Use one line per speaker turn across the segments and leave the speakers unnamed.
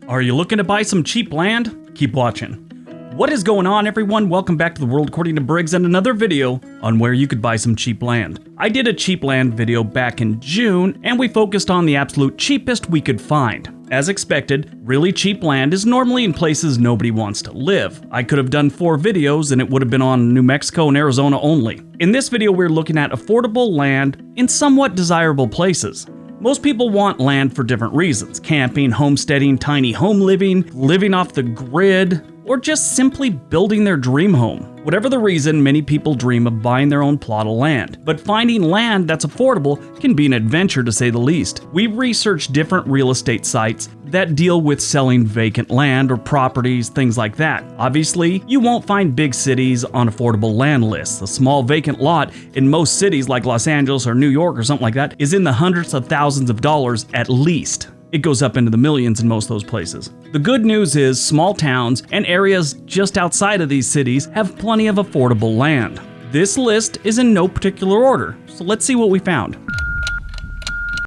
Are you looking to buy some cheap land? Keep watching. What is going on, everyone? Welcome back to the world according to Briggs and another video on where you could buy some cheap land. I did a cheap land video back in June and we focused on the absolute cheapest we could find. As expected, really cheap land is normally in places nobody wants to live. I could have done 4 videos and it would have been on New Mexico and Arizona only. In this video, we're looking at affordable land in somewhat desirable places. Most people want land for different reasons: camping, homesteading, tiny home living, living off the grid, or just simply building their dream home. Whatever the reason, many people dream of buying their own plot of land. But finding land that's affordable can be an adventure, to say the least. We've researched different real estate sites that deal with selling vacant land or properties, things like that. Obviously, you won't find big cities on affordable land lists. A small vacant lot in most cities like Los Angeles or New York or something like that is in the hundreds of thousands of dollars at least. It goes up into the millions in most of those places. The good news is small towns and areas just outside of these cities have plenty of affordable land. This list is in no particular order, so let's see what we found.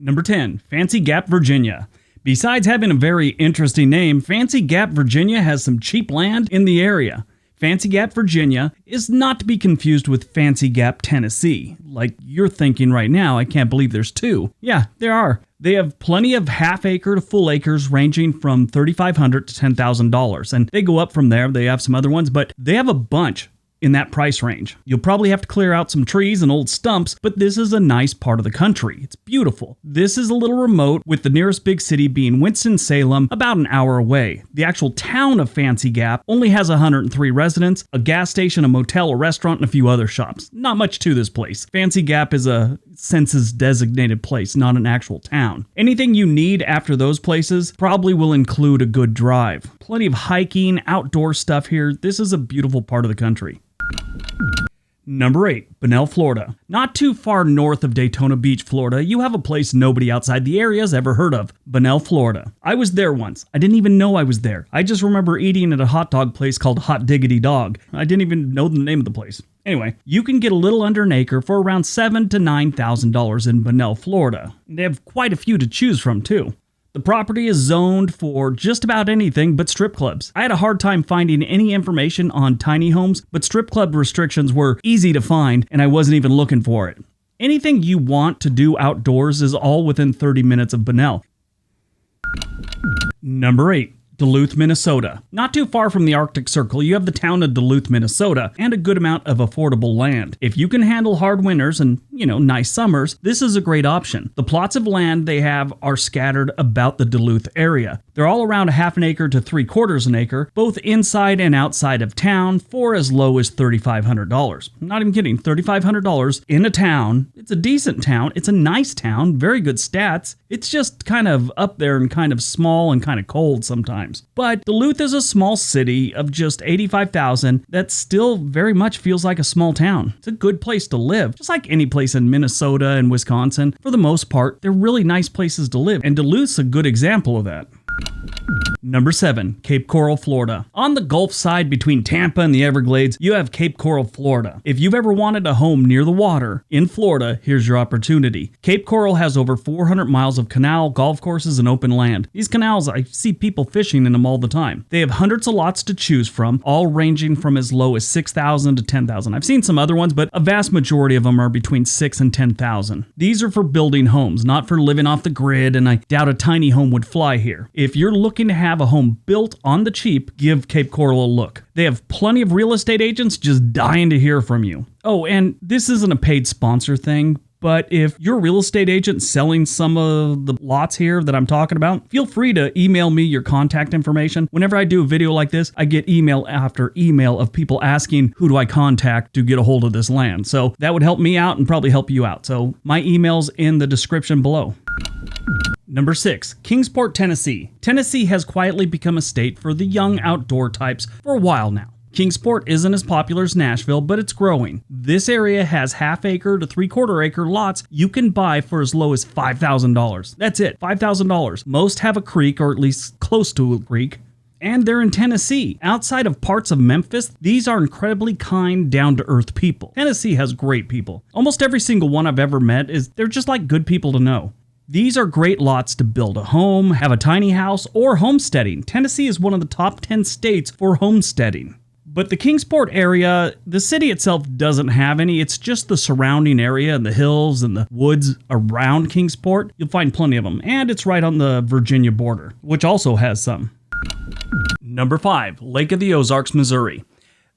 Number 10, Fancy Gap, Virginia. Besides having a very interesting name, Fancy Gap, Virginia has some cheap land in the area. Fancy Gap, Virginia is not to be confused with Fancy Gap, Tennessee. Like you're thinking right now, I can't believe there's 2. Yeah, there are. They have plenty of half-acre to full acres ranging from $3,500 to $10,000, and they go up from there. They have some other ones, but they have a bunch in that price range. You'll probably have to clear out some trees and old stumps, but this is a nice part of the country. It's beautiful. This is a little remote, with the nearest big city being Winston-Salem, about an hour away. The actual town of Fancy Gap only has 103 residents, a gas station, a motel, a restaurant, and a few other shops. Not much to this place. Fancy Gap is a census-designated place, not an actual town. Anything you need after those places probably will include a good drive. Plenty of hiking, outdoor stuff here. This is a beautiful part of the country. Number 8, Bunnell, Florida. Not too far north of Daytona Beach, Florida, you have a place nobody outside the area has ever heard of: Bunnell, Florida. I was there once. I didn't even know I was there. I just remember eating at a hot dog place called Hot Diggity Dog. I didn't even know the name of the place. Anyway, you can get a little under an acre for around $7,000 to $9,000 in Bunnell, Florida. They have quite a few to choose from too. The property is zoned for just about anything but strip clubs. I had a hard time finding any information on tiny homes, but strip club restrictions were easy to find and I wasn't even looking for it. Anything you want to do outdoors is all within 30 minutes of Bunnell. Number 8. Duluth, Minnesota. Not too far from the Arctic Circle, you have the town of Duluth, Minnesota, and a good amount of affordable land. If you can handle hard winters and, nice summers, this is a great option. The plots of land they have are scattered about the Duluth area. They're all around a half an acre to 3/4 an acre, both inside and outside of town, for as low as $3,500. I'm not even kidding, $3,500 in a town. It's a decent town. It's a nice town, very good stats. It's just kind of up there and kind of small and kind of cold sometimes. But Duluth is a small city of just 85,000 that still very much feels like a small town. It's a good place to live, just like any place in Minnesota and Wisconsin. For the most part, they're really nice places to live, and Duluth's a good example of that. Number 7, Cape Coral, Florida. On the Gulf side between Tampa and the Everglades, you have Cape Coral, Florida. If you've ever wanted a home near the water in Florida, here's your opportunity. Cape Coral has over 400 miles of canal, golf courses, and open land. These canals, I see people fishing in them all the time. They have hundreds of lots to choose from, all ranging from as low as $6,000 to $10,000. I've seen some other ones, but a vast majority of them are between $6,000 and $10,000. These are for building homes, not for living off the grid, and I doubt a tiny home would fly here. If you're looking to have a home built on the cheap, give Cape Coral a look. They have plenty of real estate agents just dying to hear from you. Oh, and this isn't a paid sponsor thing, but if you're a real estate agent selling some of the lots here that I'm talking about, feel free to email me your contact information. Whenever I do a video like this, I get email after email of people asking, who do I contact to get a hold of this land? So that would help me out and probably help you out. So my email's in the description below. Number 6, Kingsport, Tennessee. Tennessee has quietly become a state for the young outdoor types for a while now. Kingsport isn't as popular as Nashville, but it's growing. This area has half-acre to 3/4 acre lots you can buy for as low as $5,000. That's it, $5,000. Most have a creek, or at least close to a creek, and they're in Tennessee. Outside of parts of Memphis, these are incredibly kind, down-to-earth people. Tennessee has great people. Almost every single one I've ever met they're just like good people to know. These are great lots to build a home, have a tiny house, or homesteading. Tennessee is one of the top 10 states for homesteading. But the Kingsport area, the city itself doesn't have any. It's just the surrounding area and the hills and the woods around Kingsport. You'll find plenty of them. And it's right on the Virginia border, which also has some. Number 5, Lake of the Ozarks, Missouri.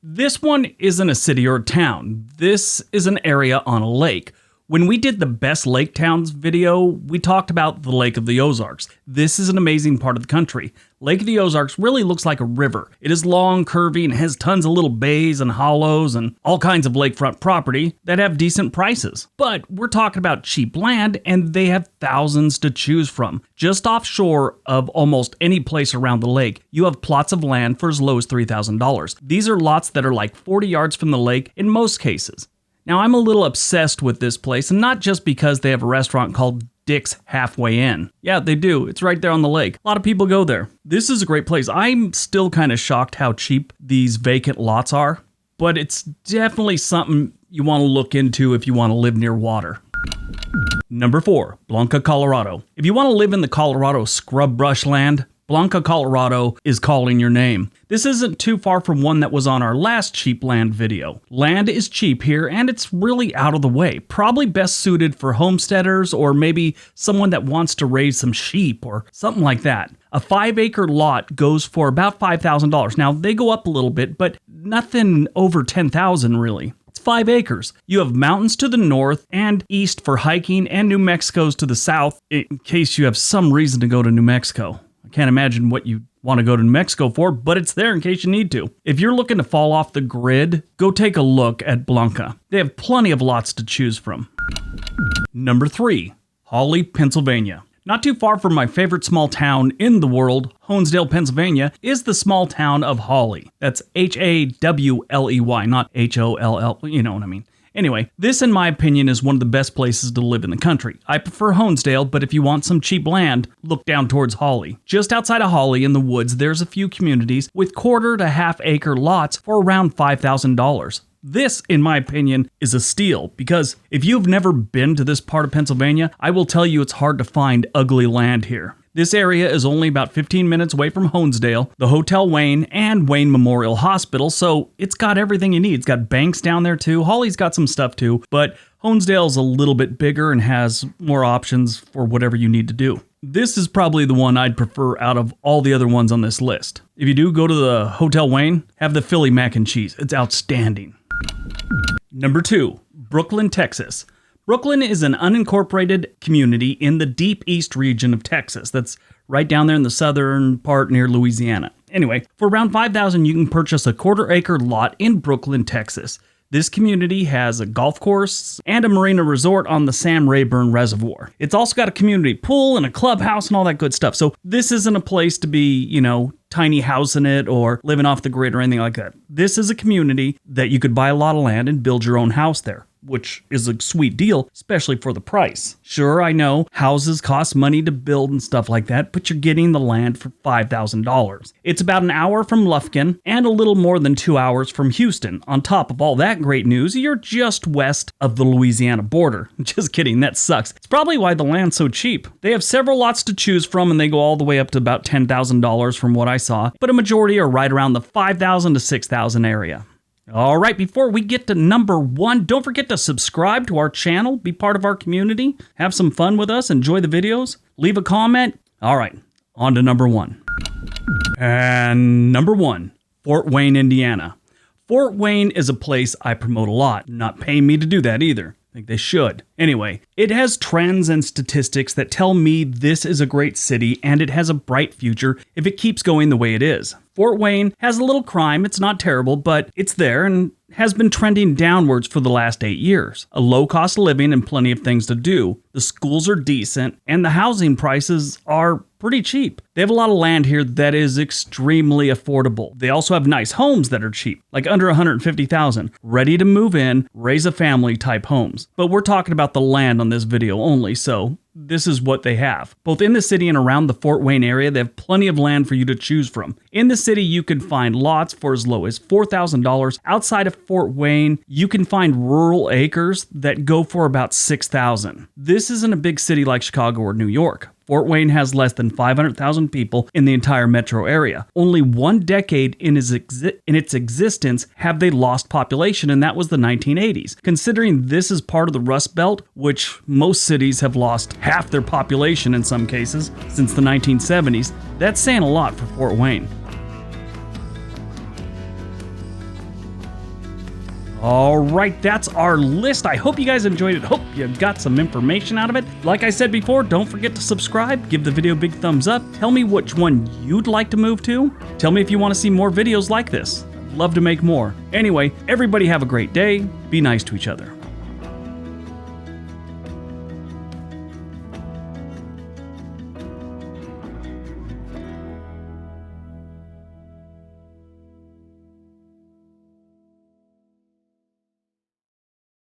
This one isn't a city or a town. This is an area on a lake. When we did the best lake towns video, we talked about the Lake of the Ozarks. This is an amazing part of the country. Lake of the Ozarks really looks like a river. It is long, curvy, and has tons of little bays and hollows and all kinds of lakefront property that have decent prices. But we're talking about cheap land, and they have thousands to choose from. Just offshore of almost any place around the lake, you have plots of land for as low as $3,000. These are lots that are like 40 yards from the lake in most cases. Now, I'm a little obsessed with this place, and not just because they have a restaurant called Dick's Halfway Inn. Yeah, they do. It's right there on the lake. A lot of people go there. This is a great place. I'm still kind of shocked how cheap these vacant lots are, but it's definitely something you want to look into if you want to live near water. Number 4, BLANCA, Colorado. If you want to live in the Colorado scrub brush land, BLANCA, Colorado is calling your name. This isn't too far from one that was on our last cheap land video. Land is cheap here, and it's really out of the way. Probably best suited for homesteaders or maybe someone that wants to raise some sheep or something like that. A 5-acre lot goes for about $5,000. Now, they go up a little bit, but nothing over $10,000 really. It's 5 acres. You have mountains to the north and east for hiking, and New Mexico's to the south in case you have some reason to go to New Mexico. I can't imagine what you want to go to New Mexico for, but it's there in case you need to. If you're looking to fall off the grid, go take a look at BLANCA. They have plenty of lots to choose from. Number 3, HAWLEY, Pennsylvania. Not too far from my favorite small town in the world, Homesteading, Pennsylvania, is the small town of HAWLEY. That's Hawley, not HOLL, you know what I mean. Anyway, this in my opinion is one of the best places to live in the country. I prefer Homesteading, but if you want some cheap land, look down towards HAWLEY. Just outside of HAWLEY in the woods, there's a few communities with quarter to half-acre lots for around $5,000. This, in my opinion, is a steal because if you've never been to this part of Pennsylvania, I will tell you it's hard to find ugly land here. This area is only about 15 minutes away from Homesteading, the Hotel Wayne, and Wayne Memorial Hospital, so it's got everything you need. It's got banks down there too. HAWLEY's got some stuff too, but Homesteading's a little bit bigger and has more options for whatever you need to do. This is probably the one I'd prefer out of all the other ones on this list. If you do go to the Hotel Wayne, have the Philly mac and cheese. It's outstanding. Number 2, Brookland, Texas. Brookland is an unincorporated community in the deep east region of Texas. That's right down there in the southern part near Louisiana. Anyway, for around $5,000, you can purchase a quarter-acre lot in Brookland, Texas. This community has a golf course and a marina resort on the Sam Rayburn Reservoir. It's also got a community pool and a clubhouse and all that good stuff. So this isn't a place to be, tiny house in it or living off the grid or anything like that. This is a community that you could buy a lot of land and build your own house there, which is a sweet deal, especially for the price. Sure, I know houses cost money to build and stuff like that, but you're getting the land for $5,000. It's about an hour from Lufkin and a little more than 2 hours from Houston. On top of all that great news, you're just west of the Louisiana border. Just kidding, that sucks. It's probably why the land's so cheap. They have several lots to choose from, and they go all the way up to about $10,000 from what I saw, but a majority are right around the $5,000 to $6,000 area. All right, before we get to number 1, don't forget to subscribe to our channel, be part of our community, have some fun with us, enjoy the videos, leave a comment. All right, on to number 1. And number 1, Fort Wayne, Indiana. Fort Wayne is a place I promote a lot, not paying me to do that either. I think they should. Anyway, it has trends and statistics that tell me this is a great city and it has a bright future if it keeps going the way it is. Fort Wayne has a little crime, it's not terrible, but it's there and has been trending downwards for the last 8 years. A low cost of living and plenty of things to do. The schools are decent and the housing prices are pretty cheap. They have a lot of land here that is extremely affordable. They also have nice homes that are cheap, like under $150,000, ready to move in, raise a family type homes. But we're talking about the land on this video only, so this is what they have. Both in the city and around the Fort Wayne area, they have plenty of land for you to choose from. In the city, you can find lots for as low as $4,000. Outside of Fort Wayne, you can find rural acres that go for about $6,000. This isn't a big city like Chicago or New York. Fort Wayne has less than 500,000 people in the entire metro area. Only 1 decade in its existence have they lost population, and that was the 1980s. Considering this is part of the Rust Belt, which most cities have lost half their population in some cases since the 1970s, that's saying a lot for Fort Wayne. All right, that's our list. I hope you guys enjoyed it. Hope you got some information out of it. Like I said before, don't forget to subscribe. Give the video a big thumbs up. Tell me which one you'd like to move to. Tell me if you want to see more videos like this. I'd love to make more. Anyway, everybody have a great day. Be nice to each other.